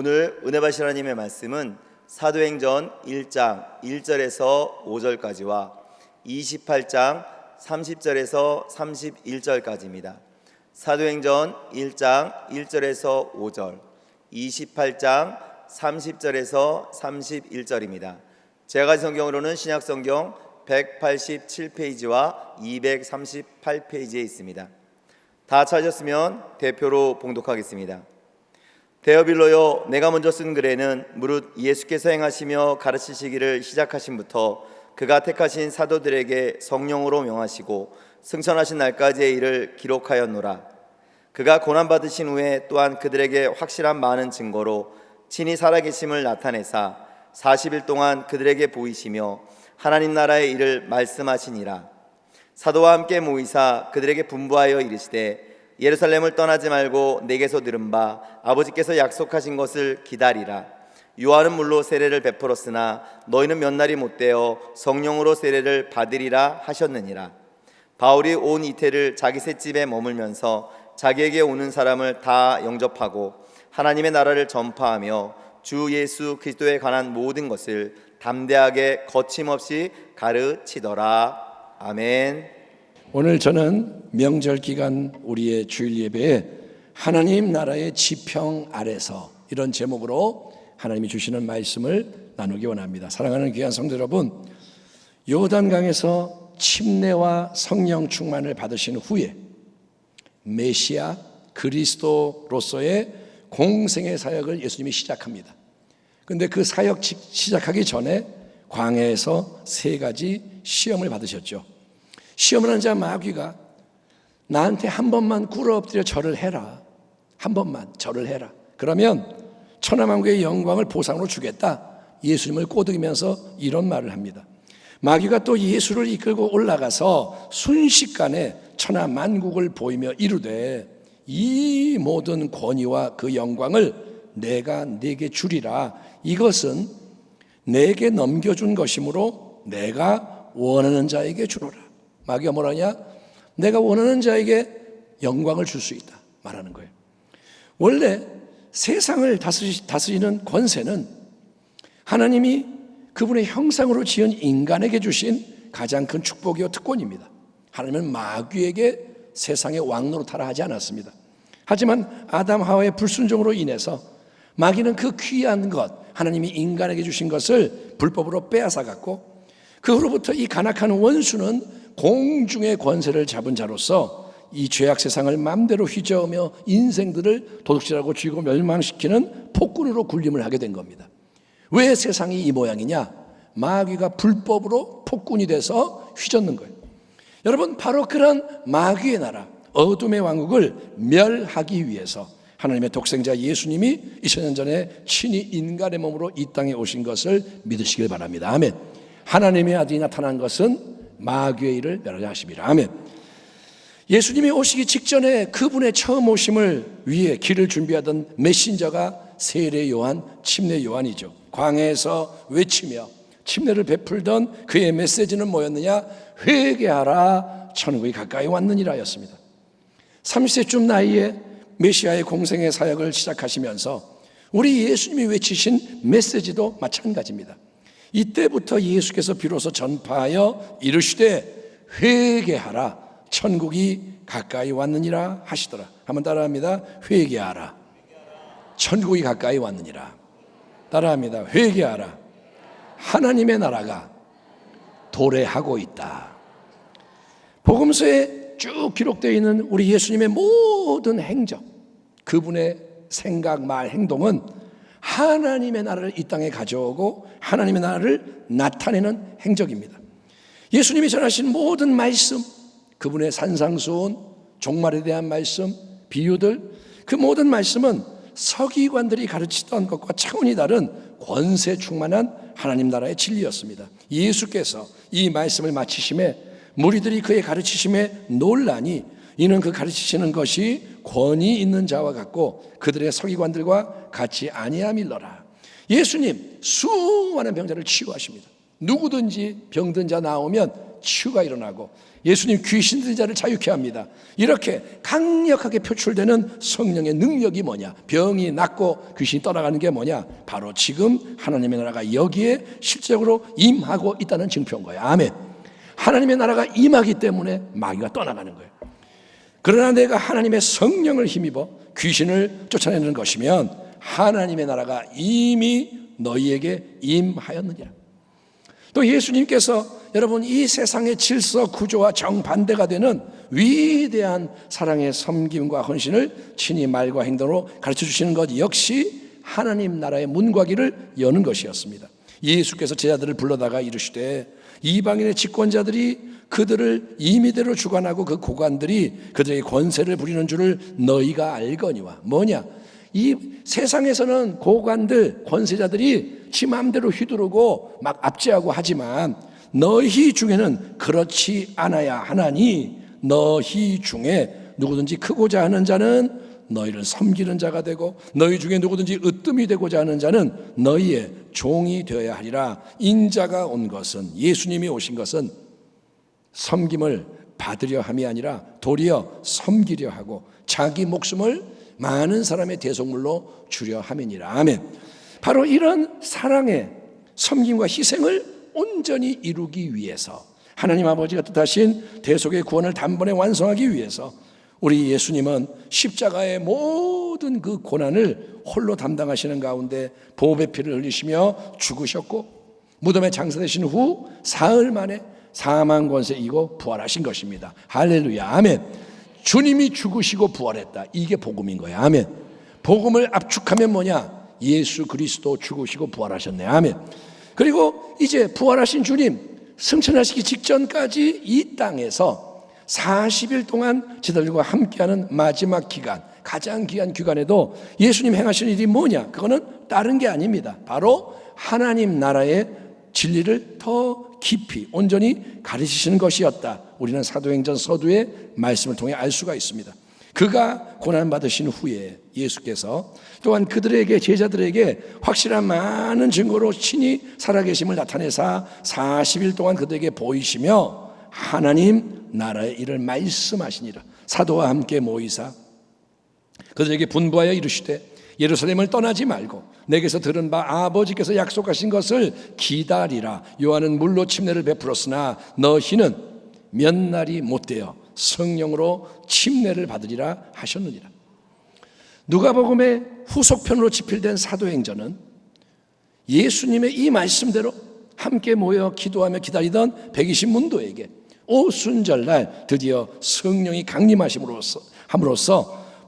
오늘 은혜 받으실 하나님의 말씀은 사도행전 1장 1절에서 5절까지와 28장 30절에서 31절까지입니다. 사도행전 1장 1절에서 5절, 28장 30절에서 31절입니다. 제가 가진 성경으로는 신약성경 187페이지와 238페이지에 있습니다. 다 찾으셨으면 대표로 봉독하겠습니다. 데어빌로여, 내가 먼저 쓴 글에는 무릇 예수께서 행하시며 가르치시기를 시작하신부터 그가 택하신 사도들에게 성령으로 명하시고 승천하신 날까지의 일을 기록하였노라. 그가 고난받으신 후에 또한 그들에게 확실한 많은 증거로 친히 살아계심을 나타내사 40일 동안 그들에게 보이시며 하나님 나라의 일을 말씀하시니라. 사도와 함께 모이사 그들에게 분부하여 이르시되 예루살렘을 떠나지 말고 내게서 들은 바 아버지께서 약속하신 것을 기다리라. 요한은 물로 세례를 베풀었으나 너희는 몇 날이 못되어 성령으로 세례를 받으리라 하셨느니라. 바울이 온 이태를 자기 셋집에 머물면서 자기에게 오는 사람을 다 영접하고 하나님의 나라를 전파하며 주 예수 그리스도에 관한 모든 것을 담대하게 거침없이 가르치더라. 아멘. 오늘 저는 명절 기간 우리의 주일 예배에 하나님 나라의 지평 아래서 이런 제목으로 하나님이 주시는 말씀을 나누기 원합니다. 사랑하는 귀한 성도 여러분, 요단강에서 침례와 성령 충만을 받으신 후에 메시아 그리스도로서의 공생의 사역을 예수님이 시작합니다. 그런데 그 사역 시작하기 전에 광야에서 3가지 시험을 받으셨죠. 시험을 한 자 마귀가 나한테 한 번만 꿇어 엎드려 절을 해라. 한 번만 절을 해라. 그러면 천하만국의 영광을 보상으로 주겠다. 예수님을 꼬드기면서 이런 말을 합니다. 마귀가 또 예수를 이끌고 올라가서 순식간에 천하만국을 보이며 이르되 이 모든 권위와 그 영광을 내가 네게 주리라. 이것은 내게 넘겨준 것이므로 내가 원하는 자에게 주노라. 마귀가 뭐라냐? 내가 원하는 자에게 영광을 줄 수 있다 말하는 거예요. 원래 세상을 다스리는 권세는 하나님이 그분의 형상으로 지은 인간에게 주신 가장 큰 축복이요 특권입니다. 하나님은 마귀에게 세상의 왕노릇하라 하지 않았습니다. 하지만 아담 하와의 불순종으로 인해서 마귀는 그 귀한 것, 하나님이 인간에게 주신 것을 불법으로 빼앗아 갔고, 그 후로부터 이 간악한 원수는 공중의 권세를 잡은 자로서 이 죄악 세상을 마음대로 휘저으며 인생들을 도둑질하고 죽이고 멸망시키는 폭군으로 군림을 하게 된 겁니다. 왜 세상이 이 모양이냐? 마귀가 불법으로 폭군이 돼서 휘젓는 거예요. 여러분, 바로 그런 마귀의 나라, 어둠의 왕국을 멸하기 위해서 하나님의 독생자 예수님이 2000년 전에 친히 인간의 몸으로 이 땅에 오신 것을 믿으시길 바랍니다. 아멘. 하나님의 아들이 나타난 것은 마귀의 일을 멸하려 하심이라. 아멘. 예수님이 오시기 직전에 그분의 처음 오심을 위해 길을 준비하던 메신저가 세례 요한, 침례 요한이죠. 광야에서 외치며 침례를 베풀던 그의 메시지는 뭐였느냐? 회개하라, 천국이 가까이 왔느니라였습니다. 30세쯤 나이에 메시아의 공생의 사역을 시작하시면서 우리 예수님이 외치신 메시지도 마찬가지입니다. 이때부터 예수께서 비로소 전파하여 이르시되 회개하라, 천국이 가까이 왔느니라 하시더라. 한번 따라합니다. 회개하라, 천국이 가까이 왔느니라. 따라합니다. 회개하라, 하나님의 나라가 도래하고 있다. 복음서에 쭉 기록되어 있는 우리 예수님의 모든 행적, 그분의 생각, 말, 행동은 하나님의 나라를 이 땅에 가져오고 하나님의 나라를 나타내는 행적입니다. 예수님이 전하신 모든 말씀, 그분의 산상수훈, 종말에 대한 말씀, 비유들, 그 모든 말씀은 서기관들이 가르치던 것과 차원이 다른 권세 충만한 하나님 나라의 진리였습니다. 예수께서 이 말씀을 마치심에 무리들이 그의 가르치심에 놀라니 이는 그 가르치시는 것이 권위 있는 자와 같고 그들의 서기관들과 같이 아니함일러라. 예수님 수많은 병자를 치유하십니다. 누구든지 병든 자 나오면 치유가 일어나고 예수님 귀신 들린 자를 자유케 합니다. 이렇게 강력하게 표출되는 성령의 능력이 뭐냐? 병이 낫고 귀신이 떠나가는 게 뭐냐? 바로 지금 하나님의 나라가 여기에 실제적으로 임하고 있다는 증표인 거예요. 아멘. 하나님의 나라가 임하기 때문에 마귀가 떠나가는 거예요. 그러나 내가 하나님의 성령을 힘입어 귀신을 쫓아내는 것이면 하나님의 나라가 이미 너희에게 임하였느니라. 또 예수님께서 여러분 이 세상의 질서 구조와 정반대가 되는 위대한 사랑의 섬김과 헌신을 친히 말과 행동으로 가르쳐 주시는 것 역시 하나님 나라의 문과 길을 여는 것이었습니다. 예수께서 제자들을 불러다가 이르시되 이방인의 집권자들이 그들을 임의대로 주관하고 그 고관들이 그들에게 권세를 부리는 줄을 너희가 알거니와. 뭐냐? 이 세상에서는 고관들, 권세자들이 지 마음대로 휘두르고 막 압제하고 하지만 너희 중에는 그렇지 않아야 하나니 너희 중에 누구든지 크고자 하는 자는 너희를 섬기는 자가 되고 너희 중에 누구든지 으뜸이 되고자 하는 자는 너희의 종이 되어야 하리라. 인자가 온 것은, 예수님이 오신 것은 섬김을 받으려 함이 아니라 도리어 섬기려 하고 자기 목숨을 많은 사람의 대속물로 주려 함이니라. 아멘. 바로 이런 사랑의 섬김과 희생을 온전히 이루기 위해서 하나님 아버지가 뜻하신 대속의 구원을 단번에 완성하기 위해서 우리 예수님은 십자가의 모든 그 고난을 홀로 담당하시는 가운데 보배 피를 흘리시며 죽으셨고 무덤에 장사되신 후 사흘 만에 사망 권세 이기고 부활하신 것입니다. 할렐루야. 아멘. 주님이 죽으시고 부활했다. 이게 복음인 거예요. 아멘. 복음을 압축하면 뭐냐? 예수 그리스도 죽으시고 부활하셨네. 아멘. 그리고 이제 부활하신 주님 승천하시기 직전까지 이 땅에서 40일 동안 제자들과 함께하는 마지막 기간, 가장 귀한 기간에도 예수님 행하시는 일이 뭐냐? 그거는 다른 게 아닙니다. 바로 하나님 나라의 진리를 더 깊이 온전히 가르치시는 것이었다. 우리는 사도행전 서두의 말씀을 통해 알 수가 있습니다. 그가 고난받으신 후에 예수께서 또한 그들에게, 제자들에게 확실한 많은 증거로 친히 살아계심을 나타내사 40일 동안 그들에게 보이시며 하나님 나라의 일을 말씀하시니라. 사도와 함께 모이사 그들에게 분부하여 이르시되 예루살렘을 떠나지 말고 내게서 들은 바 아버지께서 약속하신 것을 기다리라. 요한은 물로 침례를 베풀었으나 너희는 몇 날이 못되어 성령으로 침례를 받으리라 하셨느니라. 누가복음의 후속편으로 집필된 사도행전은 예수님의 이 말씀대로 함께 모여 기도하며 기다리던 120문도에게 오순절날 드디어 성령이 강림하심으로써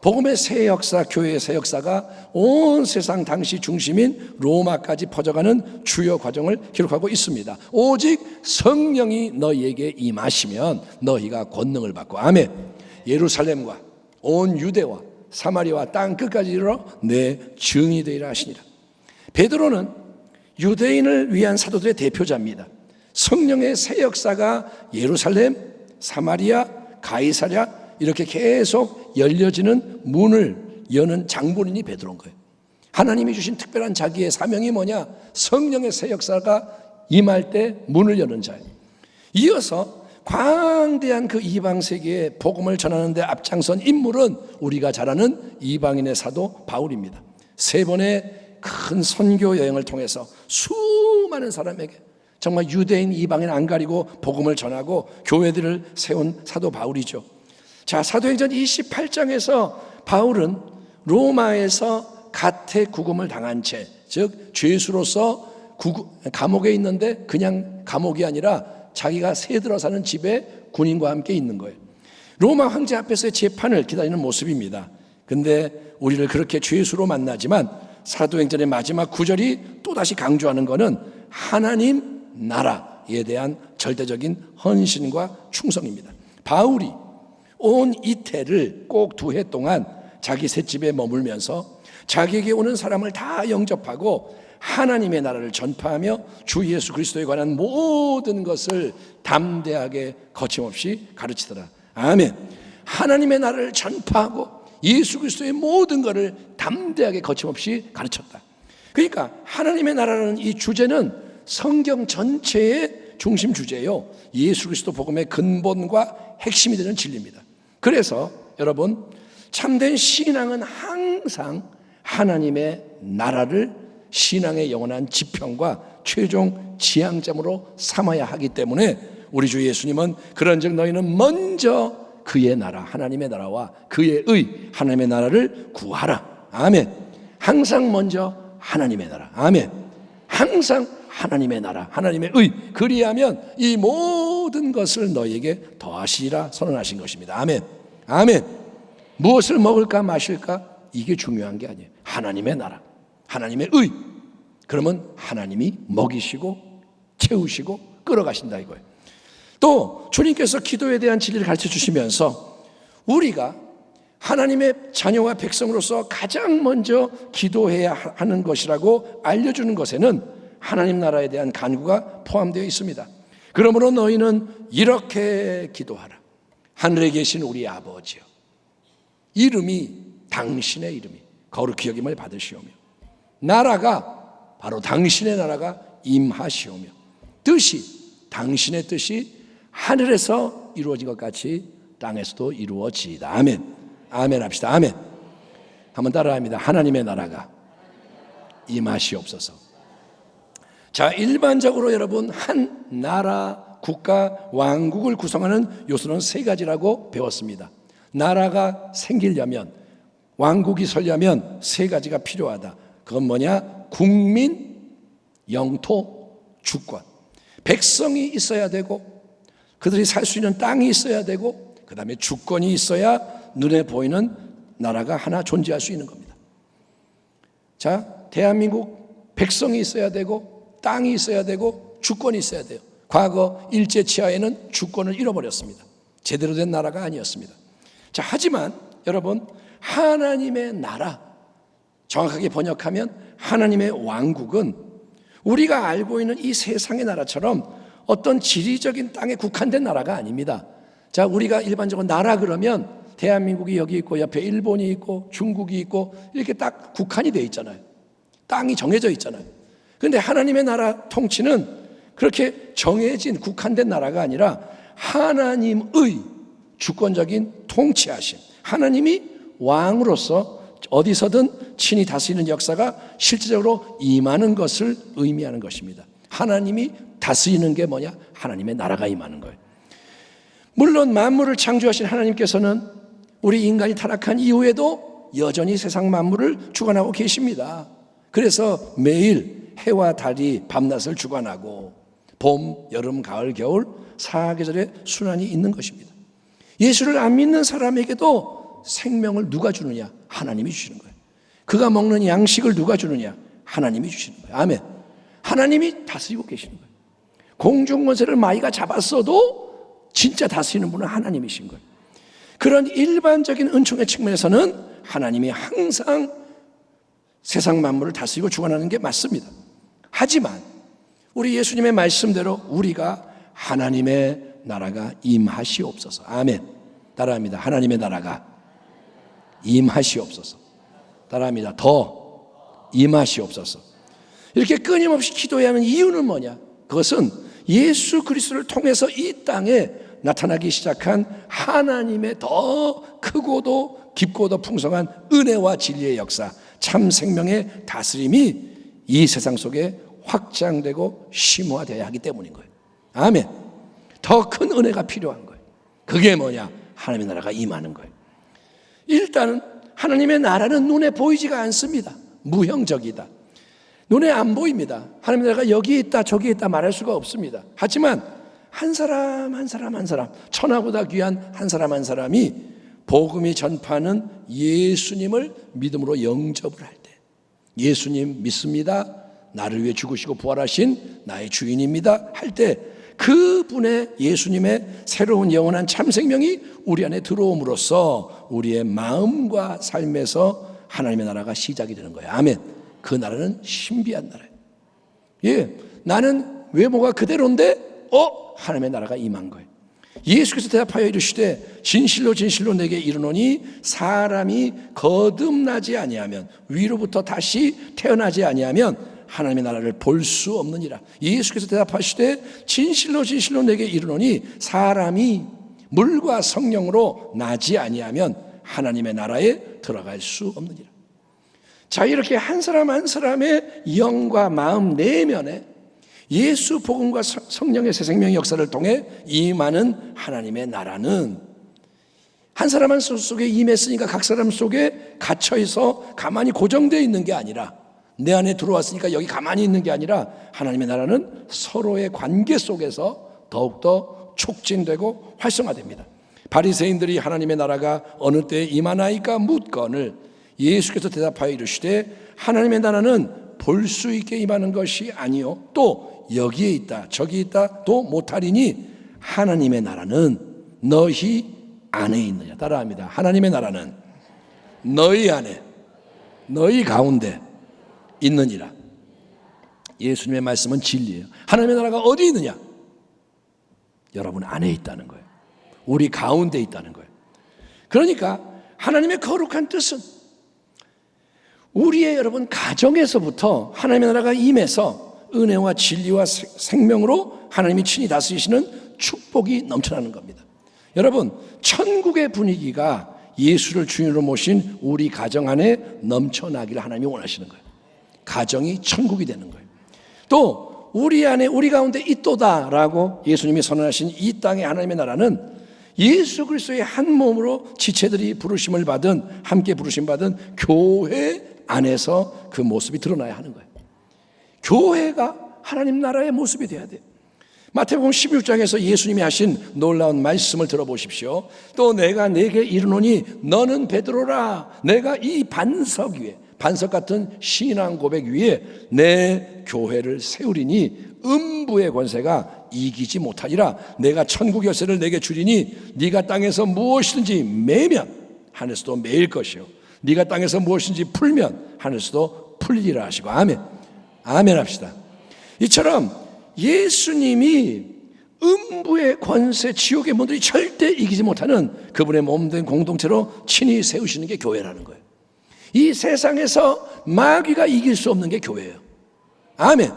복음의 새 역사, 교회의 새 역사가 온 세상 당시 중심인 로마까지 퍼져가는 주요 과정을 기록하고 있습니다. 오직 성령이 너희에게 임하시면 너희가 권능을 받고 아멘. 예루살렘과 온 유대와 사마리아와 땅 끝까지 이르러 내 증이 되리라 하시니라. 베드로는 유대인을 위한 사도들의 대표자입니다. 성령의 새 역사가 예루살렘, 사마리아, 가이사랴 이렇게 계속 열려지는 문을 여는 장본인이 베드로인 거예요. 하나님이 주신 특별한 자기의 사명이 뭐냐? 성령의 새 역사가 임할 때 문을 여는 자예요. 이어서 광대한 그 이방 세계에 복음을 전하는 데 앞장선 인물은 우리가 잘 아는 이방인의 사도 바울입니다. 3번의 큰 선교 여행을 통해서 수많은 사람에게 정말 유대인, 이방인 안 가리고 복음을 전하고 교회들을 세운 사도 바울이죠. 자, 사도행전 28장에서 바울은 로마에서 가택구금을 당한 채, 즉 죄수로서 감옥에 있는데 그냥 감옥이 아니라 자기가 새들어 사는 집에 군인과 함께 있는 거예요. 로마 황제 앞에서의 재판을 기다리는 모습입니다. 근데 우리를 그렇게 죄수로 만나지만 사도행전의 마지막 구절이 또다시 강조하는 것은 하나님 나라에 대한 절대적인 헌신과 충성입니다. 바울이 온 이태를 꼭 2해 동안 자기 셋집에 머물면서 자기에게 오는 사람을 다 영접하고 하나님의 나라를 전파하며 주 예수 그리스도에 관한 모든 것을 담대하게 거침없이 가르치더라. 아멘. 하나님의 나라를 전파하고 예수 그리스도의 모든 것을 담대하게 거침없이 가르쳤다. 그러니까 하나님의 나라라는 이 주제는 성경 전체의 중심 주제요. 예수 그리스도 복음의 근본과 핵심이 되는 진리입니다. 그래서 여러분, 참된 신앙은 항상 하나님의 나라를 신앙의 영원한 지평과 최종 지향점으로 삼아야 하기 때문에 우리 주 예수님은 그런즉 너희는 먼저 그의 나라, 하나님의 나라와 그의 의, 하나님의 나라를 구하라. 아멘. 항상 먼저 하나님의 나라. 아멘. 항상 하나님의 나라, 하나님의 의, 그리하면 이 모든 것을 너희에게 더하시리라 선언하신 것입니다. 아멘. 아멘. 무엇을 먹을까 마실까? 이게 중요한 게 아니에요. 하나님의 나라, 하나님의 의. 그러면 하나님이 먹이시고 채우시고 끌어가신다 이거예요. 또 주님께서 기도에 대한 진리를 가르쳐 주시면서 우리가 하나님의 자녀와 백성으로서 가장 먼저 기도해야 하는 것이라고 알려주는 것에는 하나님 나라에 대한 간구가 포함되어 있습니다. 그러므로 너희는 이렇게 기도하라. 하늘에 계신 우리 아버지여, 이름이 당신의 이름이 거룩히 여김을 받으시오며 나라가 바로 당신의 나라가 임하시오며 뜻이 당신의 뜻이 하늘에서 이루어진 것 같이 땅에서도 이루어지이다. 아멘. 아멘 합시다. 아멘. 한번 따라합니다. 하나님의 나라가 임하시옵소서. 자, 일반적으로 여러분 한 나라, 국가, 왕국을 구성하는 요소는 세 가지라고 배웠습니다. 나라가 생기려면, 왕국이 서려면 세 가지가 필요하다. 그건 뭐냐? 국민, 영토, 주권. 백성이 있어야 되고 그들이 살 수 있는 땅이 있어야 되고 그 다음에 주권이 있어야 눈에 보이는 나라가 하나 존재할 수 있는 겁니다. 자, 대한민국 백성이 있어야 되고 땅이 있어야 되고 주권이 있어야 돼요. 과거 일제치하에는 주권을 잃어버렸습니다. 제대로 된 나라가 아니었습니다. 자, 하지만 여러분 하나님의 나라, 정확하게 번역하면 하나님의 왕국은 우리가 알고 있는 이 세상의 나라처럼 어떤 지리적인 땅에 국한된 나라가 아닙니다. 자, 우리가 일반적으로 나라 그러면 대한민국이 여기 있고 옆에 일본이 있고 중국이 있고 이렇게 딱 국한이 되어 있잖아요. 땅이 정해져 있잖아요. 그런데 하나님의 나라 통치는 그렇게 정해진 국한된 나라가 아니라 하나님의 주권적인 통치하심, 하나님이 왕으로서 어디서든 친히 다스리는 역사가 실제적으로 임하는 것을 의미하는 것입니다. 하나님이 다스리는 게 뭐냐? 하나님의 나라가 임하는 거예요. 물론 만물을 창조하신 하나님께서는 우리 인간이 타락한 이후에도 여전히 세상 만물을 주관하고 계십니다. 그래서 매일 해와 달이 밤낮을 주관하고 봄, 여름, 가을, 겨울 사계절의 순환이 있는 것입니다. 예수를 안 믿는 사람에게도 생명을 누가 주느냐? 하나님이 주시는 거예요. 그가 먹는 양식을 누가 주느냐? 하나님이 주시는 거예요. 아멘. 하나님이 다스리고 계시는 거예요. 공중권세를 마귀가 잡았어도 진짜 다스리는 분은 하나님이신 거예요. 그런 일반적인 은총의 측면에서는 하나님이 항상 세상 만물을 다스리고 주관하는 게 맞습니다. 하지만 우리 예수님의 말씀대로 우리가 하나님의 나라가 임하시옵소서. 아멘. 따라합니다. 하나님의 나라가 임하시옵소서. 따라합니다. 더 임하시옵소서. 이렇게 끊임없이 기도해야 하는 이유는 뭐냐? 그것은 예수 그리스도를 통해서 이 땅에 나타나기 시작한 하나님의 더 크고도 깊고도 풍성한 은혜와 진리의 역사, 참 생명의 다스림이 이 세상 속에 확장되고 심화되어야 하기 때문인 거예요. 아멘. 더 큰 은혜가 필요한 거예요. 그게 뭐냐? 하나님의 나라가 임하는 거예요. 일단은 하나님의 나라는 눈에 보이지가 않습니다. 무형적이다. 눈에 안 보입니다. 하나님의 나라가 여기 있다 저기 있다 말할 수가 없습니다. 하지만 한 사람 한 사람 한 사람, 천하보다 귀한 한 사람 한 사람이 복음이 전파하는 예수님을 믿음으로 영접을 할 때, 예수님 믿습니다, 나를 위해 죽으시고 부활하신 나의 주인입니다 할 때, 그분의 예수님의 새로운 영원한 참생명이 우리 안에 들어옴으로써 우리의 마음과 삶에서 하나님의 나라가 시작이 되는 거예요. 아멘. 그 나라는 신비한 나라예요. 예, 나는 외모가 그대로인데 하나님의 나라가 임한 거예요. 예수께서 대답하여 이르시되 진실로 진실로 내게 이르노니 사람이 거듭나지 아니하면, 위로부터 다시 태어나지 아니하면 하나님의 나라를 볼 수 없느니라. 예수께서 대답하시되 진실로 진실로 내게 이르노니 사람이 물과 성령으로 나지 아니하면 하나님의 나라에 들어갈 수 없느니라. 자, 이렇게 한 사람 한 사람의 영과 마음 내면에 예수 복음과 성령의 새 생명의 역사를 통해 임하는 하나님의 나라는 한 사람 한 사람 속에 임했으니까 각 사람 속에 갇혀있어 가만히 고정되어 있는 게 아니라, 내 안에 들어왔으니까 여기 가만히 있는 게 아니라, 하나님의 나라는 서로의 관계 속에서 더욱더 촉진되고 활성화됩니다. 바리새인들이 하나님의 나라가 어느 때에 임하나이까 묻거늘 예수께서 대답하여 이르시되 하나님의 나라는 볼 수 있게 임하는 것이 아니요 또 여기에 있다 저기 있다 또 못하리니 하나님의 나라는 너희 안에 있느냐. 따라합니다. 하나님의 나라는 너희 안에, 너희 가운데 있느니라. 예수님의 말씀은 진리예요. 하나님의 나라가 어디 있느냐? 여러분 안에 있다는 거예요. 우리 가운데 있다는 거예요. 그러니까 하나님의 거룩한 뜻은 우리의 여러분 가정에서부터 하나님의 나라가 임해서 은혜와 진리와 생명으로 하나님이 친히 다스리시는 축복이 넘쳐나는 겁니다. 여러분, 천국의 분위기가 예수를 주인으로 모신 우리 가정 안에 넘쳐나기를 하나님이 원하시는 거예요. 가정이 천국이 되는 거예요. 또 우리 안에, 우리 가운데 있도다라고 예수님이 선언하신 이 땅의 하나님의 나라는 예수 그리스도의 한 몸으로 지체들이 부르심을 받은, 함께 부르심 받은 교회 안에서 그 모습이 드러나야 하는 거예요. 교회가 하나님 나라의 모습이 돼야 돼요. 마태복음 16장에서 예수님이 하신 놀라운 말씀을 들어보십시오. 또 내가 네게 이르노니 너는 베드로라. 내가 이 반석 위에, 반석 같은 신앙 고백 위에 내 교회를 세우리니 음부의 권세가 이기지 못하리라. 내가 천국 열쇠를 내게 주리니 네가 땅에서 무엇이든지 매면 하늘에서도 매일 것이요 네가 땅에서 무엇이든지 풀면 하늘에서도 풀리라 하시고. 아멘. 아멘 합시다. 이처럼 예수님이 음부의 권세, 지옥의 문들이 절대 이기지 못하는 그분의 몸된 공동체로 친히 세우시는 게 교회라는 거예요. 이 세상에서 마귀가 이길 수 없는 게 교회예요. 아멘.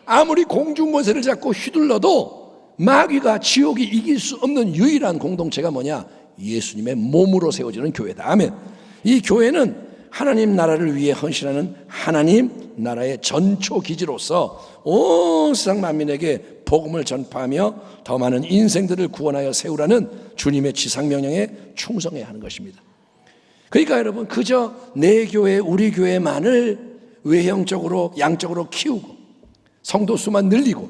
아무리 공중권세를 잡고 휘둘러도 마귀가, 지옥이 이길 수 없는 유일한 공동체가 뭐냐? 예수님의 몸으로 세워지는 교회다. 아멘. 이 교회는 하나님 나라를 위해 헌신하는 하나님 나라의 전초 기지로서 온 세상 만민에게 복음을 전파하며 더 많은 인생들을 구원하여 세우라는 주님의 지상명령에 충성해야 하는 것입니다. 그러니까 여러분, 그저 내 교회, 우리 교회만을 외형적으로, 양적으로 키우고 성도 수만 늘리고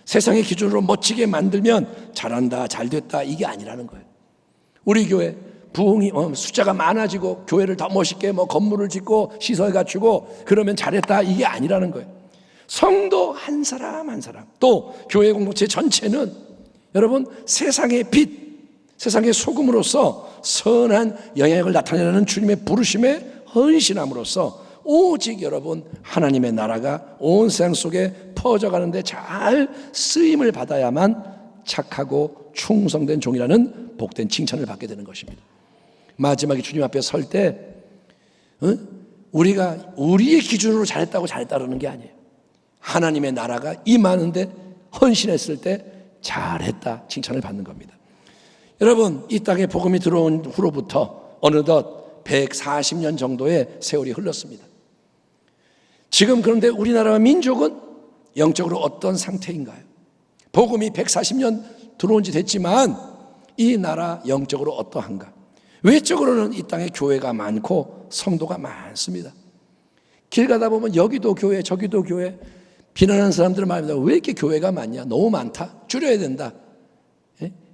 세상의 기준으로 멋지게 만들면 잘한다, 잘됐다, 이게 아니라는 거예요. 우리 교회 부흥이 숫자가 많아지고 교회를 더 멋있게 건물을 짓고 시설 갖추고 그러면 잘했다, 이게 아니라는 거예요. 성도 한 사람 한 사람, 또 교회 공동체 전체는 여러분 세상의 빛, 세상의 소금으로서 선한 영향력을 나타내는 주님의 부르심에 헌신함으로써 오직 여러분 하나님의 나라가 온 세상 속에 퍼져가는데 잘 쓰임을 받아야만 착하고 충성된 종이라는 복된 칭찬을 받게 되는 것입니다. 마지막에 주님 앞에 설 때 우리가 우리의 기준으로 잘했다고 잘했다는 게 아니에요. 하나님의 나라가 임하는데 헌신했을 때 잘했다 칭찬을 받는 겁니다. 여러분, 이 땅에 복음이 들어온 후로부터 어느덧 140년 정도의 세월이 흘렀습니다. 지금 그런데 우리나라와 민족은 영적으로 어떤 상태인가요? 복음이 140년 들어온 지 됐지만 이 나라 영적으로 어떠한가? 외적으로는 이 땅에 교회가 많고 성도가 많습니다. 길 가다 보면 여기도 교회 저기도 교회, 비난하는 사람들은 말합니다. 왜 이렇게 교회가 많냐? 너무 많다, 줄여야 된다,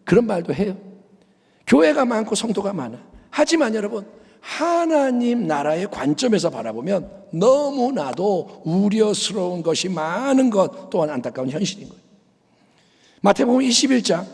그런 말도 해요. 교회가 많고 성도가 많아. 하지만 여러분, 하나님 나라의 관점에서 바라보면 너무나도 우려스러운 것이 많은 것 또한 안타까운 현실인 거예요. 마태복음 21장,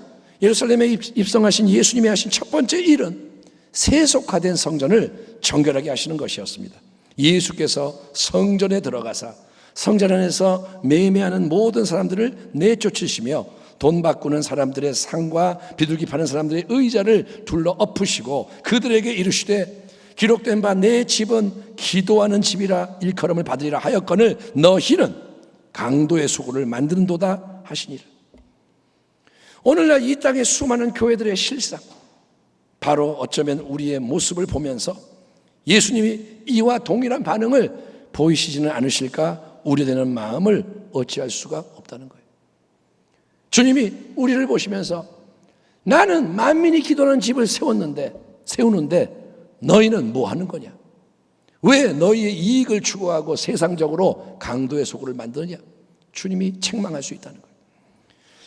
예루살렘에 입성하신 예수님이 하신 첫 번째 일은 세속화된 성전을 정결하게 하시는 것이었습니다. 예수께서 성전에 들어가사 성전 안에서 매매하는 모든 사람들을 내쫓으시며 돈 바꾸는 사람들의 상과 비둘기 파는 사람들의 의자를 둘러 엎으시고 그들에게 이르시되 기록된 바 내 집은 기도하는 집이라 일컬음을 받으리라 하였거늘 너희는 강도의 소굴을 만드는도다 하시니라. 오늘날 이 땅의 수많은 교회들의 실상, 바로 어쩌면 우리의 모습을 보면서 예수님이 이와 동일한 반응을 보이시지는 않으실까 우려되는 마음을 어찌할 수가 없다는 거예요. 주님이 우리를 보시면서 나는 만민이 기도하는 집을 세우는데 너희는 뭐 하는 거냐? 왜 너희의 이익을 추구하고 세상적으로 강도의 소굴을 만드느냐? 주님이 책망할 수 있다는 거예요.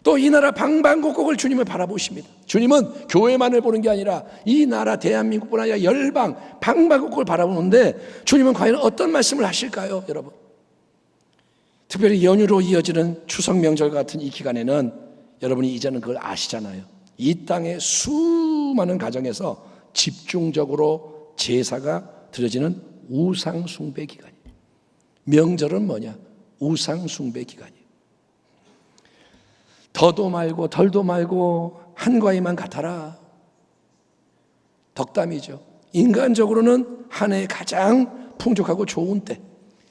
또 이 나라 방방곡곡을 주님을 바라보십니다. 주님은 교회만을 보는 게 아니라 이 나라 대한민국뿐 아니라 열방 방방곡곡을 바라보는데 주님은 과연 어떤 말씀을 하실까요, 여러분? 특별히 연휴로 이어지는 추석 명절 같은 이 기간에는 여러분이 이제는 그걸 아시잖아요. 이 땅의 수많은 가정에서 집중적으로 제사가 드려지는 우상 숭배 기간이에요. 명절은 뭐냐? 우상 숭배 기간이에요. 더도 말고 덜도 말고 한과에만 같아라. 덕담이죠. 인간적으로는 한 해 가장 풍족하고 좋은 때,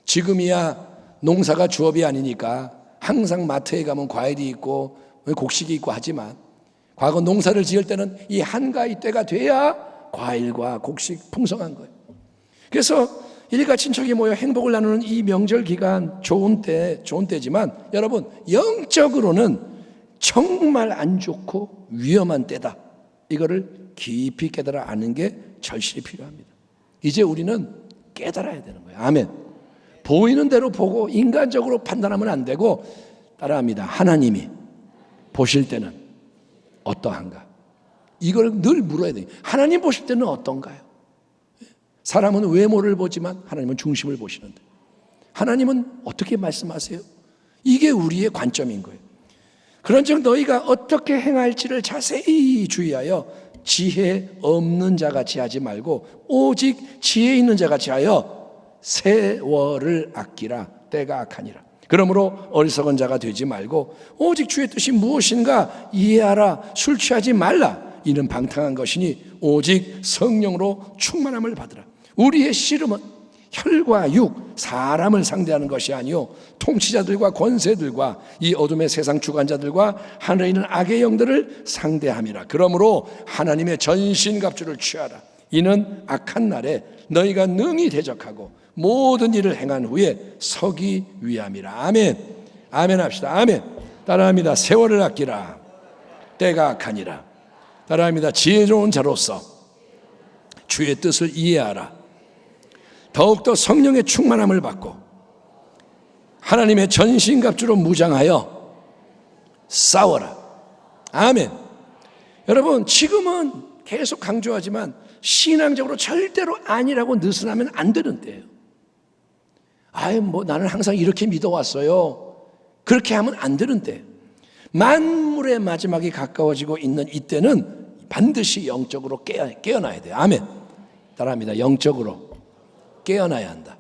지금이야 농사가 주업이 아니니까 항상 마트에 가면 과일이 있고 곡식이 있고 하지만 과거 농사를 지을 때는 이 한가위 때가 돼야 과일과 곡식 풍성한 거예요. 그래서 일가 친척이 모여 행복을 나누는 이 명절 기간 좋은 때지만 여러분, 영적으로는 정말 안 좋고 위험한 때다. 이거를 깊이 깨달아 아는 게 절실히 필요합니다. 이제 우리는 깨달아야 되는 거예요. 아멘. 보이는 대로 보고 인간적으로 판단하면 안 되고, 따라합니다. 하나님이 보실 때는 어떠한가? 이걸 늘 물어야 돼요. 하나님 보실 때는 어떤가요? 사람은 외모를 보지만 하나님은 중심을 보시는데, 하나님은 어떻게 말씀하세요? 이게 우리의 관점인 거예요. 그런즉 너희가 어떻게 행할지를 자세히 주의하여 지혜 없는 자같이 하지 말고 오직 지혜 있는 자같이 하여 세월을 아끼라. 때가 악하니라. 그러므로 어리석은 자가 되지 말고 오직 주의 뜻이 무엇인가 이해하라. 술 취하지 말라. 이는 방탕한 것이니 오직 성령으로 충만함을 받으라. 우리의 씨름은 혈과 육, 사람을 상대하는 것이 아니요 통치자들과 권세들과 이 어둠의 세상 주관자들과 하늘에 있는 악의 영들을 상대함이라. 그러므로 하나님의 전신갑주를 취하라. 이는 악한 날에 너희가 능히 대적하고 모든 일을 행한 후에 서기 위함이라. 아멘. 아멘 합시다. 아멘. 따라합니다. 세월을 아끼라. 때가 악하니라. 따라합니다. 지혜로운 자로서 주의 뜻을 이해하라. 더욱더 성령의 충만함을 받고 하나님의 전신갑주로 무장하여 싸워라. 아멘. 여러분, 지금은 계속 강조하지만 신앙적으로 절대로 아니라고 느슨하면 안 되는 때예요. 나는 항상 이렇게 믿어왔어요. 그렇게 하면 안 되는 때. 만물의 마지막이 가까워지고 있는 이때는 반드시 영적으로 깨어나야 돼요. 아멘. 따라합니다. 영적으로 깨어나야 한다.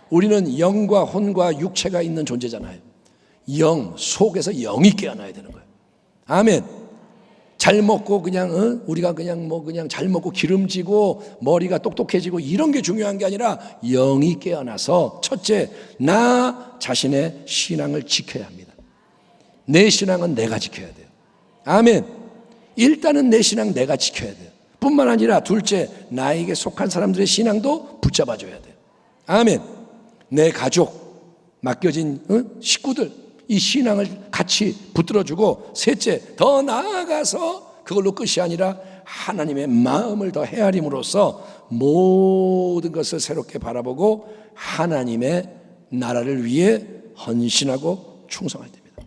우리는 영과 혼과 육체가 있는 존재잖아요. 영 속에서 영이 깨어나야 되는 거예요. 아멘. 잘 먹고 우리가 그냥 잘 먹고 기름지고 머리가 똑똑해지고 이런 게 중요한 게 아니라 영이 깨어나서 첫째, 나 자신의 신앙을 지켜야 합니다. 내 신앙은 내가 지켜야 돼요. 아멘. 일단은 내 신앙 내가 지켜야 돼요. 뿐만 아니라 둘째, 나에게 속한 사람들의 신앙도 붙잡아줘야 돼요. 아멘. 내 가족, 맡겨진 식구들, 이 신앙을 같이 붙들어주고, 셋째, 더 나아가서 그걸로 끝이 아니라 하나님의 마음을 더 헤아림으로써 모든 것을 새롭게 바라보고 하나님의 나라를 위해 헌신하고 충성할 때입니다.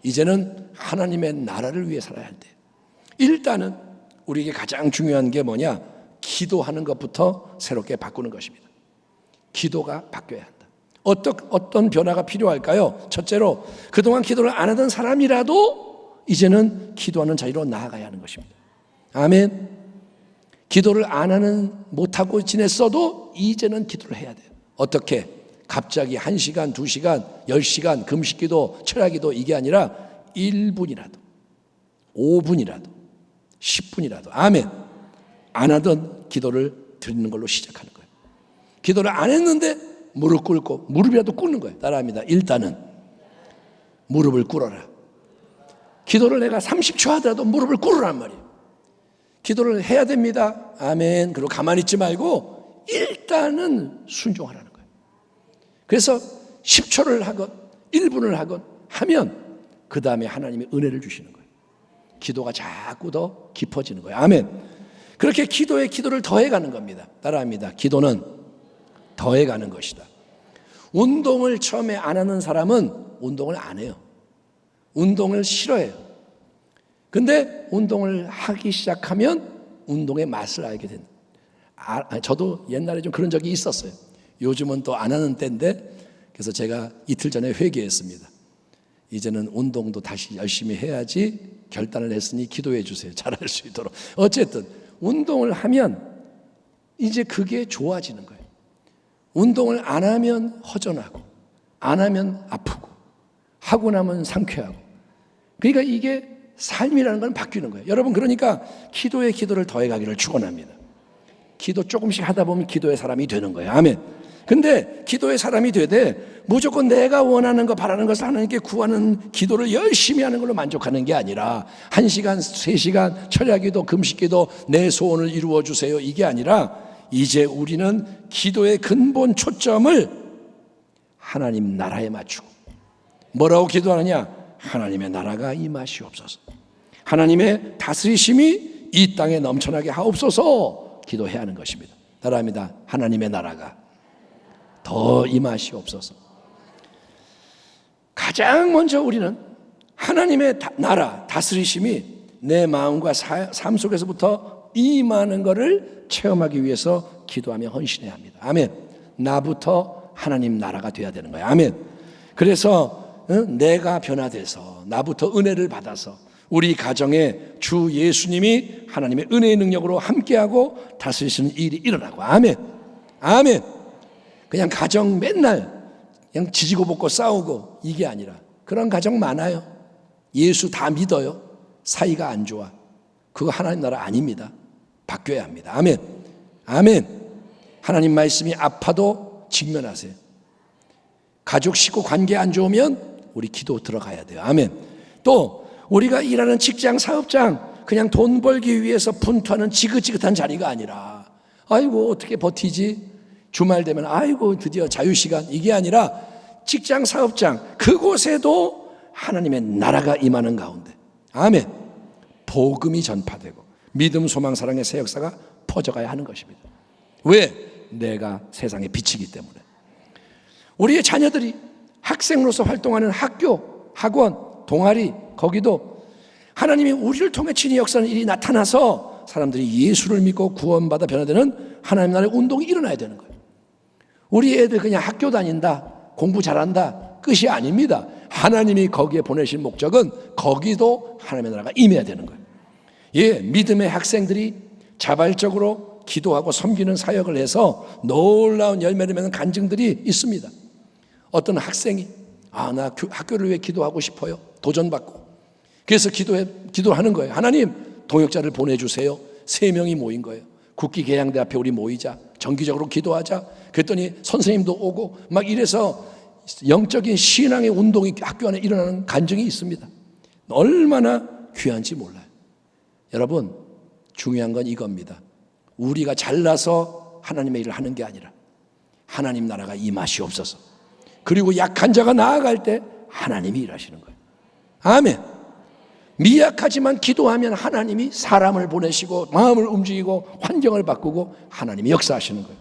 이제는 하나님의 나라를 위해 살아야 할 때예요. 일단은 우리에게 가장 중요한 게 뭐냐? 기도하는 것부터 새롭게 바꾸는 것입니다. 기도가 바뀌어야 한다. 어떤 변화가 필요할까요? 첫째로, 그동안 기도를 안 하던 사람이라도 이제는 기도하는 자리로 나아가야 하는 것입니다. 아멘. 기도를 못하고 지냈어도 이제는 기도를 해야 돼요. 어떻게? 갑자기 1시간, 2시간, 10시간 금식기도, 철야기도 이게 아니라 1분이라도, 5분이라도, 10분이라도, 아멘. 안 하던 기도를 드리는 걸로 시작하는 거예요. 기도를 안 했는데 무릎 꿇고 무릎이라도 꿇는 거예요. 따라합니다. 일단은 무릎을 꿇어라. 기도를 내가 30초 하더라도 무릎을 꿇으란 말이에요. 기도를 해야 됩니다. 아멘. 그리고 가만히 있지 말고 일단은 순종하라는 거예요. 그래서 10초를 하건 1분을 하건 하면 그 다음에 하나님이 은혜를 주시는 거예요. 기도가 자꾸 더 깊어지는 거예요. 아멘. 그렇게 기도에 기도를 더해가는 겁니다. 따라합니다. 기도는 더해가는 것이다. 운동을 처음에 안 하는 사람은 운동을 안 해요. 운동을 싫어해요. 근데 운동을 하기 시작하면 운동의 맛을 알게 된다. 저도 옛날에 좀 그런 적이 있었어요. 요즘은 또 안 하는 때인데, 그래서 제가 이틀 전에 회개했습니다. 이제는 운동도 다시 열심히 해야지 결단을 했으니 기도해 주세요. 잘할 수 있도록. 어쨌든 운동을 하면 이제 그게 좋아지는 거예요. 운동을 안 하면 허전하고, 안 하면 아프고, 하고 나면 상쾌하고. 그러니까 이게 삶이라는 건 바뀌는 거예요. 여러분, 그러니까 기도에 기도를 더해가기를 축원합니다. 기도 조금씩 하다 보면 기도의 사람이 되는 거예요. 아멘. 근데 기도의 사람이 되되 무조건 내가 원하는 거, 바라는 것을 하나님께 구하는 기도를 열심히 하는 걸로 만족하는 게 아니라 1시간, 3시간 철야기도, 금식기도, 내 소원을 이루어 주세요, 이게 아니라 이제 우리는 기도의 근본 초점을 하나님 나라에 맞추고, 뭐라고 기도하느냐? 하나님의 나라가 임하시옵소서, 하나님의 다스리심이 이 땅에 넘쳐나게 하옵소서 기도해야 하는 것입니다. 따라합니다. 하나님의 나라가 더 임하시옵소서. 가장 먼저 우리는 하나님의 나라, 다스리심이 내 마음과 삶 속에서부터 임하는 것을 체험하기 위해서 기도하며 헌신해야 합니다. 아멘. 나부터 하나님 나라가 돼야 되는 거예요. 아멘. 그래서 내가 변화돼서 나부터 은혜를 받아서 우리 가정에 주 예수님이 하나님의 은혜의 능력으로 함께하고 다스리시는 일이 일어나고. 아멘. 아멘. 그냥 가정 맨날 그냥 지지고 볶고 싸우고 이게 아니라, 그런 가정 많아요. 예수 다 믿어요. 사이가 안 좋아. 그거 하나님 나라 아닙니다. 바뀌어야 합니다. 아멘. 아멘. 하나님 말씀이 아파도 직면하세요. 가족 식구 관계 안 좋으면 우리 기도 들어가야 돼요. 아멘. 또 우리가 일하는 직장, 사업장, 그냥 돈 벌기 위해서 분투하는 지긋지긋한 자리가 아니라, 아이고 어떻게 버티지? 주말 되면 아이고 드디어 자유시간, 이게 아니라 직장, 사업장, 그곳에도 하나님의 나라가 임하는 가운데, 아멘, 복음이 전파되고 믿음, 소망, 사랑의 새 역사가 퍼져가야 하는 것입니다. 왜? 내가 세상의 빛이기 때문에. 우리의 자녀들이 학생으로서 활동하는 학교, 학원, 동아리, 거기도 하나님이 우리를 통해 친히 역사하는 일이 나타나서 사람들이 예수를 믿고 구원받아 변화되는 하나님 나라의 운동이 일어나야 되는 거예요. 우리 애들 그냥 학교 다닌다, 공부 잘한다, 끝이 아닙니다. 하나님이 거기에 보내신 목적은 거기도 하나님의 나라가 임해야 되는 거예요. 예, 믿음의 학생들이 자발적으로 기도하고 섬기는 사역을 해서 놀라운 열매를 맺는 간증들이 있습니다. 어떤 학생이 나 학교를 위해 기도하고 싶어요. 도전받고. 그래서 기도하는 거예요. 하나님, 동역자를 보내주세요. 3명이 모인 거예요. 국기 계양대 앞에 우리 모이자. 정기적으로 기도하자. 그랬더니 선생님도 오고 막 이래서 영적인 신앙의 운동이 학교 안에 일어나는 간증이 있습니다. 얼마나 귀한지 몰라요. 여러분, 중요한 건 이겁니다. 우리가 잘나서 하나님의 일을 하는 게 아니라 하나님 나라가 임하시옵소서. 그리고 약한 자가 나아갈 때 하나님이 일하시는 거예요. 아멘. 미약하지만 기도하면 하나님이 사람을 보내시고 마음을 움직이고 환경을 바꾸고 하나님이 역사하시는 거예요.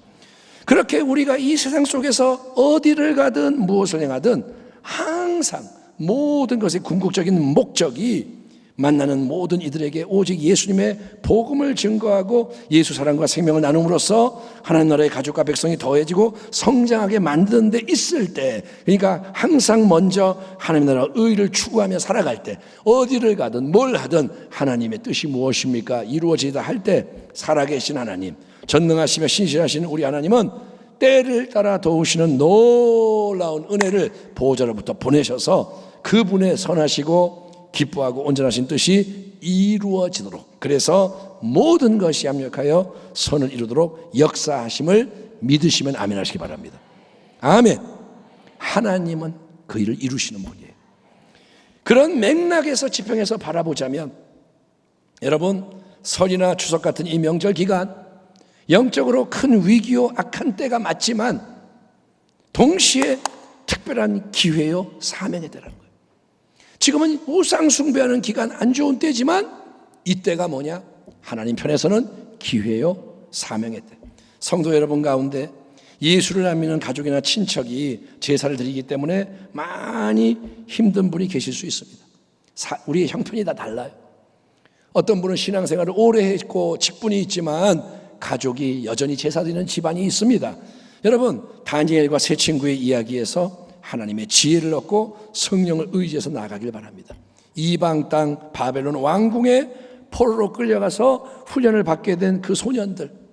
그렇게 우리가 이 세상 속에서 어디를 가든 무엇을 행하든 항상 모든 것의 궁극적인 목적이 만나는 모든 이들에게 오직 예수님의 복음을 증거하고 예수 사랑과 생명을 나눔으로써 하나님 나라의 가족과 백성이 더해지고 성장하게 만드는 데 있을 때, 그러니까 항상 먼저 하나님 나라 의를 추구하며 살아갈 때, 어디를 가든 뭘 하든 하나님의 뜻이 무엇입니까? 이루어지다 할 때 살아계신 하나님, 전능하시며 신실하신 우리 하나님은 때를 따라 도우시는 놀라운 은혜를 보호자로부터 보내셔서 그분의 선하시고 기뻐하고 온전하신 뜻이 이루어지도록, 그래서 모든 것이 합력하여 선을 이루도록 역사하심을 믿으시면 아멘 하시기 바랍니다. 아멘. 하나님은 그 일을 이루시는 분이에요. 그런 맥락에서 지평해서 바라보자면 여러분, 설이나 추석 같은 이 명절 기간 영적으로 큰 위기요 악한 때가 맞지만 동시에 특별한 기회요 사명의 때라는 거예요. 지금은 우상 숭배하는 기간, 안 좋은 때지만 이때가 뭐냐? 하나님 편에서는 기회요 사명의 때. 성도 여러분 가운데 예수를 안 믿는 가족이나 친척이 제사를 드리기 때문에 많이 힘든 분이 계실 수 있습니다. 우리의 형편이 다 달라요. 어떤 분은 신앙생활을 오래 했고 직분이 있지만 가족이 여전히 제사 드리는 집안이 있습니다. 여러분, 다니엘과 세 친구의 이야기에서 하나님의 지혜를 얻고 성령을 의지해서 나아가길 바랍니다. 이방 땅 바벨론 왕궁에 포로로 끌려가서 훈련을 받게 된 그 소년들,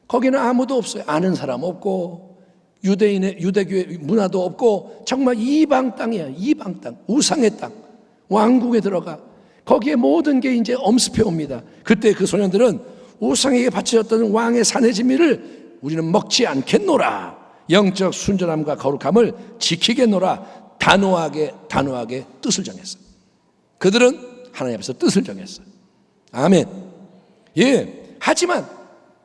거기는 아무도 없어요. 아는 사람 없고 유대교의 문화도 없고 정말 이방 땅이에요. 이방 땅, 우상의 땅, 왕궁에 들어가 거기에 모든 게 이제 엄습해 옵니다. 그때 그 소년들은 우상에게 바쳐졌던 왕의 산의 진미를 우리는 먹지 않겠노라, 영적 순전함과 거룩함을 지키겠노라, 단호하게 뜻을 정했어요. 그들은 하나님 앞에서 뜻을 정했어요. 아멘. 예. 하지만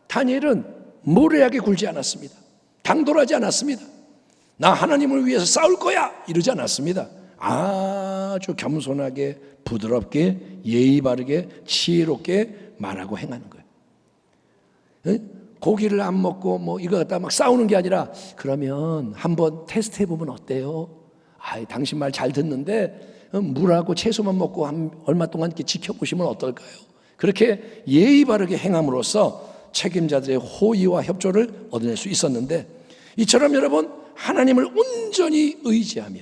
다니엘은 모래하게 굴지 않았습니다. 당돌하지 않았습니다. 나 하나님을 위해서 싸울 거야 이러지 않았습니다. 아주 겸손하게 부드럽게 예의 바르게 지혜롭게 말하고 행하는 거예요. 고기를 안 먹고 뭐 이거 갖다 막 싸우는 게 아니라, 그러면 한번 테스트 해보면 어때요? 당신 말 잘 듣는데 물하고 채소만 먹고 얼마 동안 이렇게 지켜보시면 어떨까요? 그렇게 예의 바르게 행함으로써 책임자들의 호의와 협조를 얻어낼 수 있었는데, 이처럼 여러분 하나님을 온전히 의지하며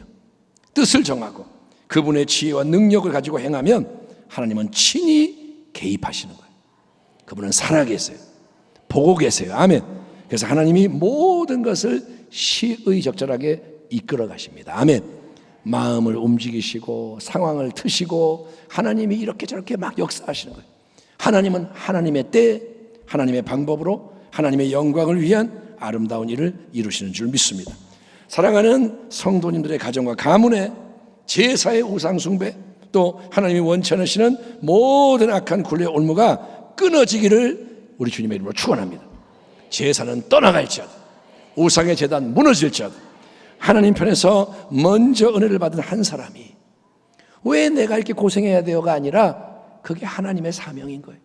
뜻을 정하고 그분의 지혜와 능력을 가지고 행하면 하나님은 친히 개입하시는 거예요. 그분은 살아계세요. 보고 계세요. 아멘. 그래서 하나님이 모든 것을 시의적절하게 이끌어 가십니다. 아멘. 마음을 움직이시고 상황을 트시고 하나님이 이렇게 저렇게 막 역사하시는 거예요. 하나님은 하나님의 때, 하나님의 방법으로 하나님의 영광을 위한 아름다운 일을 이루시는 줄 믿습니다. 사랑하는 성도님들의 가정과 가문에 제사의 우상숭배, 또 하나님이 원치 않으시는 모든 악한 굴레 올무가 끊어지기를 우리 주님의 이름으로 축원합니다. 제사는 떠나갈지어다, 우상의 제단 무너질지어다, 하나님 편에서 먼저 은혜를 받은 한 사람이 왜 내가 이렇게 고생해야 돼요가 아니라 그게 하나님의 사명인 거예요.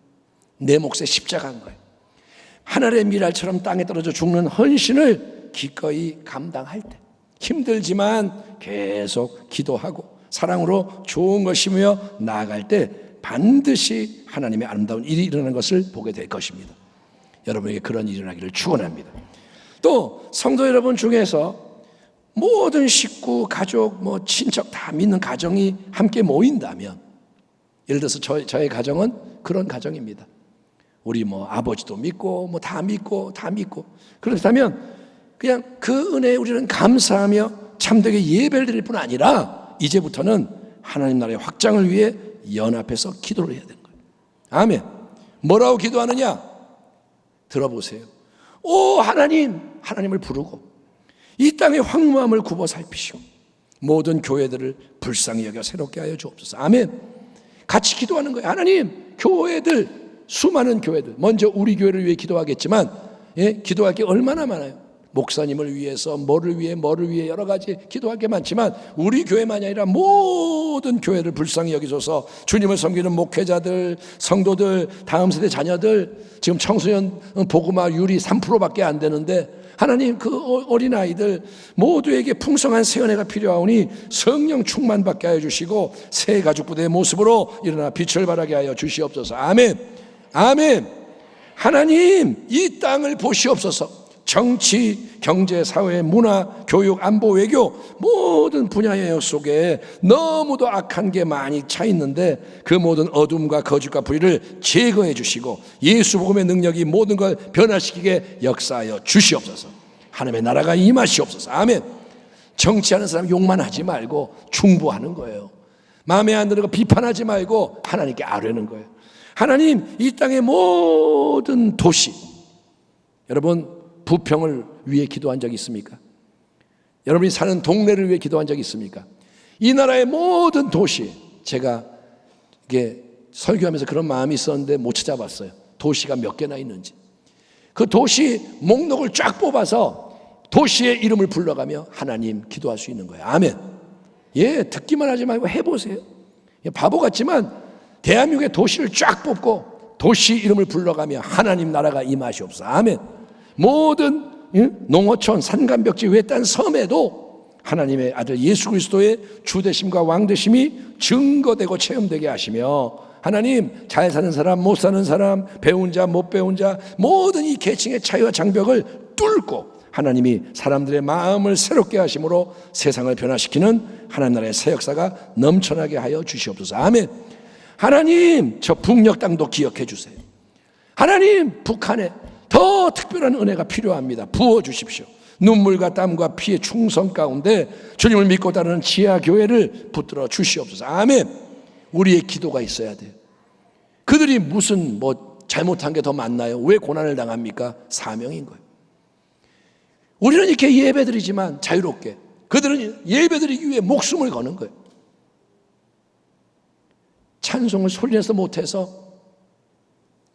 내 몫의 십자가인 거예요. 하늘의 미랄처럼 땅에 떨어져 죽는 헌신을 기꺼이 감당할 때, 힘들지만 계속 기도하고 사랑으로 좋은 걸 심으며 나아갈 때 반드시 하나님의 아름다운 일이 일어나는 것을 보게 될 것입니다. 여러분에게 그런 일이 일어나기를 축원합니다. 또 성도 여러분 중에서 모든 식구, 가족, 친척 다 믿는 가정이 함께 모인다면, 예를 들어서 저의 가정은 그런 가정입니다. 우리 아버지도 믿고 다 믿고 그렇다면 그냥 그 은혜에 우리는 감사하며 참되게 예배를 드릴 뿐 아니라 이제부터는 하나님 나라의 확장을 위해 연합해서 기도를 해야 되는 거예요. 아멘. 뭐라고 기도하느냐? 들어보세요. 오 하나님을 부르고 이 땅의 황무함을 굽어 살피시고 모든 교회들을 불쌍히 여겨 새롭게 하여 주옵소서. 아멘. 같이 기도하는 거예요. 하나님, 교회들, 수많은 교회들, 먼저 우리 교회를 위해 기도하겠지만 기도할 게 얼마나 많아요. 목사님을 위해서 뭐를 위해 여러 가지 기도할 게 많지만 우리 교회만이 아니라 모든 교회를 불쌍히 여기소서. 주님을 섬기는 목회자들, 성도들, 다음 세대 자녀들, 지금 청소년 복음화율이 3%밖에 안 되는데 하나님, 그 어린아이들 모두에게 풍성한 세연회가 필요하오니 성령 충만받게 하여 주시고 새 가족부대의 모습으로 일어나 빛을 발하게 하여 주시옵소서. 아멘. 아멘. 하나님, 이 땅을 보시옵소서. 정치, 경제, 사회, 문화, 교육, 안보, 외교 모든 분야의 영역 속에 너무도 악한 게 많이 차 있는데 그 모든 어둠과 거짓과 불의를 제거해 주시고 예수 복음의 능력이 모든 걸 변화시키게 역사하여 주시옵소서. 하나님의 나라가 임하시옵소서. 아멘. 정치하는 사람 욕만 하지 말고 중보하는 거예요. 마음에 안 드는 거 비판하지 말고 하나님께 아뢰는 거예요. 하나님, 이 땅의 모든 도시, 여러분 부평을 위해 기도한 적이 있습니까? 여러분이 사는 동네를 위해 기도한 적이 있습니까? 이 나라의 모든 도시, 제가 이게 설교하면서 그런 마음이 있었는데 못 찾아봤어요. 도시가 몇 개나 있는지. 그 도시 목록을 쫙 뽑아서 도시의 이름을 불러가며 하나님 기도할 수 있는 거예요. 아멘. 예, 듣기만 하지 말고 해보세요. 바보 같지만 대한민국의 도시를 쫙 뽑고 도시 이름을 불러가며 하나님 나라가 임하시옵소서. 아멘. 모든 농어촌, 산간벽지 외딴 섬에도 하나님의 아들 예수 그리스도의 주되심과 왕되심이 증거되고 체험되게 하시며, 하나님 잘 사는 사람, 못 사는 사람, 배운 자, 못 배운 자, 모든 이 계층의 차이와 장벽을 뚫고 하나님이 사람들의 마음을 새롭게 하심으로 세상을 변화시키는 하나님 나라의 새 역사가 넘쳐나게 하여 주시옵소서. 아멘. 하나님, 저 북녘 땅도 기억해 주세요. 하나님, 북한에 더 특별한 은혜가 필요합니다. 부어주십시오. 눈물과 땀과 피의 충성 가운데 주님을 믿고 따르는 지하 교회를 붙들어 주시옵소서. 아멘. 우리의 기도가 있어야 돼요. 그들이 무슨 잘못한 게 더 많나요? 왜 고난을 당합니까? 사명인 거예요. 우리는 이렇게 예배드리지만 자유롭게, 그들은 예배드리기 위해 목숨을 거는 거예요. 찬송을 소리내서 못해서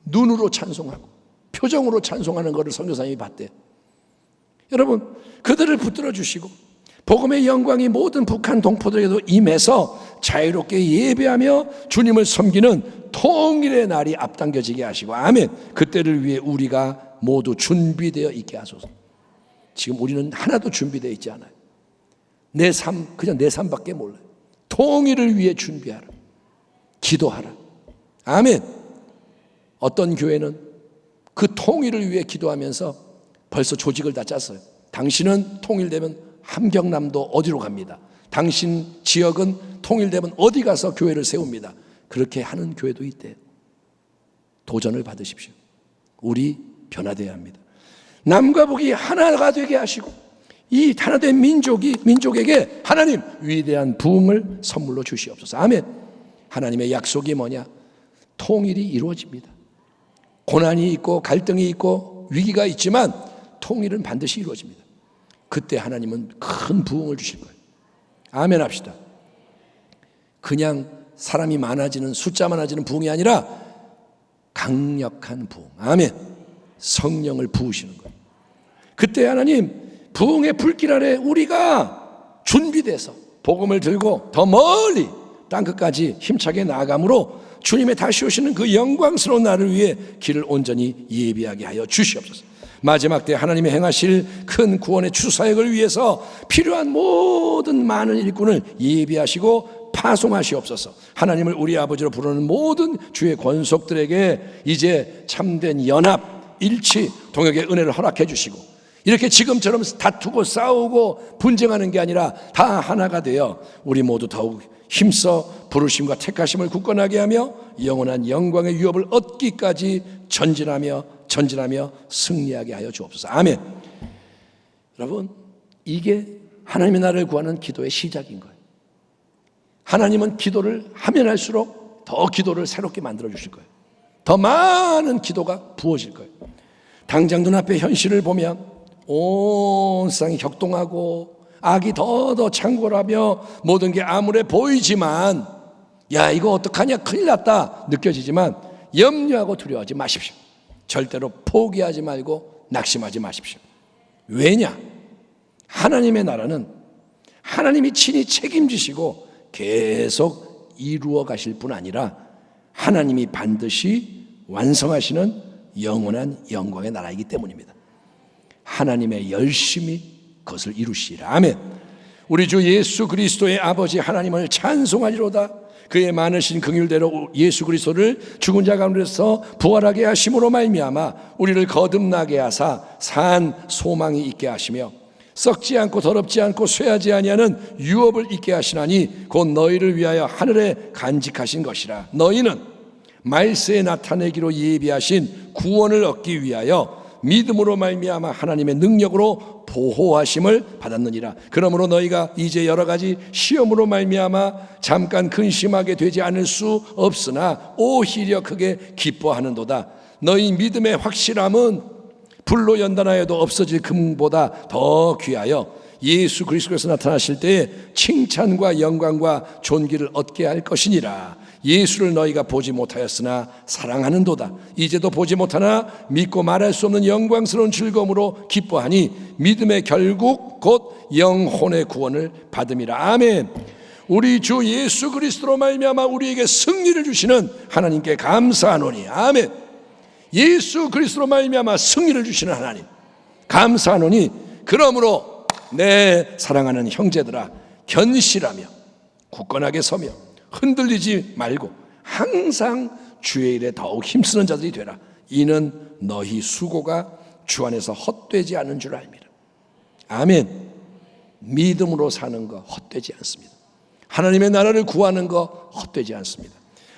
눈으로 찬송하고 표정으로 찬송하는 것을 선교사님이 봤대요. 여러분, 그들을 붙들어 주시고 복음의 영광이 모든 북한 동포들에게도 임해서 자유롭게 예배하며 주님을 섬기는 통일의 날이 앞당겨지게 하시고, 아멘. 그때를 위해 우리가 모두 준비되어 있게 하소서. 지금 우리는 하나도 준비되어 있지 않아요. 내 삶, 그냥 내 삶밖에 몰라요. 통일을 위해 준비하라. 기도하라. 아멘. 어떤 교회는 그 통일을 위해 기도하면서 벌써 조직을 다 짰어요. 당신은 통일되면 함경남도 어디로 갑니다. 당신 지역은 통일되면 어디 가서 교회를 세웁니다. 그렇게 하는 교회도 있대요. 도전을 받으십시오. 우리 변화되어야 합니다. 남과 북이 하나가 되게 하시고 이 하나된 민족에게 하나님 위대한 부흥을 선물로 주시옵소서. 아멘. 하나님의 약속이 뭐냐? 통일이 이루어집니다. 고난이 있고 갈등이 있고 위기가 있지만 통일은 반드시 이루어집니다. 그때 하나님은 큰 부흥을 주실 거예요. 아멘 합시다. 그냥 사람이 많아지는, 숫자 많아지는 부흥이 아니라 강력한 부흥. 아멘. 성령을 부으시는 거예요. 그때 하나님 부흥의 불길 아래 우리가 준비돼서 복음을 들고 더 멀리 땅끝까지 힘차게 나아감으로 주님의 다시 오시는 그 영광스러운 날을 위해 길을 온전히 예비하게 하여 주시옵소서. 마지막 때 하나님이 행하실 큰 구원의 주사역을 위해서 필요한 모든 많은 일꾼을 예비하시고 파송하시옵소서. 하나님을 우리 아버지로 부르는 모든 주의 권속들에게 이제 참된 연합, 일치, 동역의 은혜를 허락해 주시고, 이렇게 지금처럼 다투고 싸우고 분쟁하는 게 아니라 다 하나가 되어 우리 모두 더욱 힘써 부르심과 택하심을 굳건하게 하며 영원한 영광의 유업을 얻기까지 전진하며 승리하게 하여 주옵소서. 아멘. 여러분, 이게 하나님의 나라를 구하는 기도의 시작인 거예요. 하나님은 기도를 하면 할수록 더 기도를 새롭게 만들어 주실 거예요. 더 많은 기도가 부어질 거예요. 당장 눈앞의 현실을 보면 온 세상이 격동하고 악이 더 창궐하며 모든 게 암울해 보이지만, 야, 이거 어떡하냐, 큰일 났다 느껴지지만 염려하고 두려워하지 마십시오. 절대로 포기하지 말고 낙심하지 마십시오. 왜냐? 하나님의 나라는 하나님이 친히 책임지시고 계속 이루어 가실 뿐 아니라 하나님이 반드시 완성하시는 영원한 영광의 나라이기 때문입니다. 하나님의 열심히 그것을 이루시리라. 아멘. 우리 주 예수 그리스도의 아버지 하나님을 찬송하리로다. 그의 많으신 긍휼대로 예수 그리스도를 죽은 자 가운데서 부활하게 하심으로 말미암아 우리를 거듭나게 하사 산 소망이 있게 하시며 썩지 않고 더럽지 않고 쇠하지 아니하는 유업을 있게 하시나니 곧 너희를 위하여 하늘에 간직하신 것이라. 너희는 말세에 나타내기로 예비하신 구원을 얻기 위하여 믿음으로 말미암아 하나님의 능력으로 보호하심을 받았느니라. 그러므로 너희가 이제 여러 가지 시험으로 말미암아 잠깐 근심하게 되지 않을 수 없으나 오히려 크게 기뻐하는도다. 너희 믿음의 확실함은 불로 연단하여도 없어질 금보다 더 귀하여 예수 그리스도께서 나타나실 때에 칭찬과 영광과 존귀를 얻게 할 것이니라. 예수를 너희가 보지 못하였으나 사랑하는도다. 이제도 보지 못하나 믿고 말할 수 없는 영광스러운 즐거움으로 기뻐하니 믿음의 결국 곧 영혼의 구원을 받음이라. 아멘. 우리 주 예수 그리스도로 말미암아 우리에게 승리를 주시는 하나님께 감사하노니. 아멘. 예수 그리스도로 말미암아 승리를 주시는 하나님 감사하노니. 그러므로 내 사랑하는 형제들아, 견실하며 굳건하게 서며 흔들리지 말고 항상 주의 일에 더욱 힘쓰는 자들이 되라. 이는 너희 수고가 주 안에서 헛되지 않은 줄 알미라. 아멘. 믿음으로 사는 거 헛되지 않습니다. 하나님의 나라를 구하는 거 헛되지 않습니다.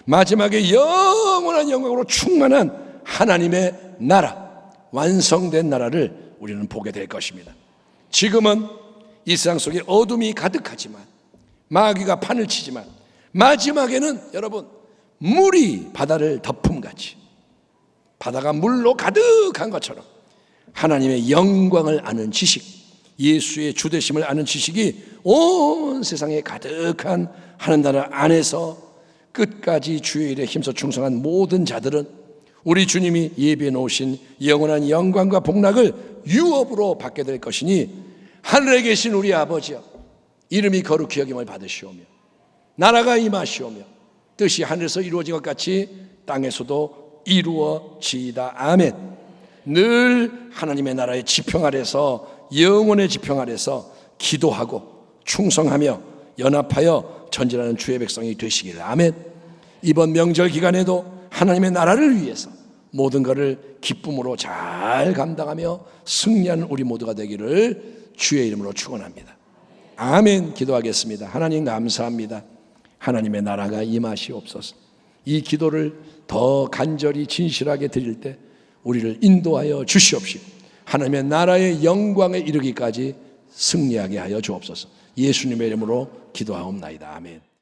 마지막에 영원한 영광으로 충만한 하나님의 나라, 완성된 나라를 우리는 보게 될 것입니다. 지금은 이 세상 속에 어둠이 가득하지만, 마귀가 판을 치지만, 마지막에는 여러분 물이 바다를 덮음같이, 바다가 물로 가득한 것처럼 하나님의 영광을 아는 지식, 예수의 주되심을 아는 지식이 온 세상에 가득한 하는 나라 안에서 끝까지 주의 일에 힘써 충성한 모든 자들은 우리 주님이 예비해 놓으신 영원한 영광과 복락을 유업으로 받게 될 것이니, 하늘에 계신 우리 아버지여, 이름이 거룩히 여김을 받으시오며 나라가 임하시오며 뜻이 하늘에서 이루어진 것 같이 땅에서도 이루어지이다. 아멘. 늘 하나님의 나라의 지평 아래서, 영혼의 지평 아래서 기도하고 충성하며 연합하여 전진하는 주의 백성이 되시길. 아멘. 이번 명절 기간에도 하나님의 나라를 위해서 모든 것을 기쁨으로 잘 감당하며 승리하는 우리 모두가 되기를 주의 이름으로 축원합니다. 아멘. 기도하겠습니다. 하나님 감사합니다. 하나님의 나라가 임하시옵소서. 이 기도를 더 간절히 진실하게 드릴 때 우리를 인도하여 주시옵시고 하나님의 나라의 영광에 이르기까지 승리하게 하여 주옵소서. 예수님의 이름으로 기도하옵나이다. 아멘.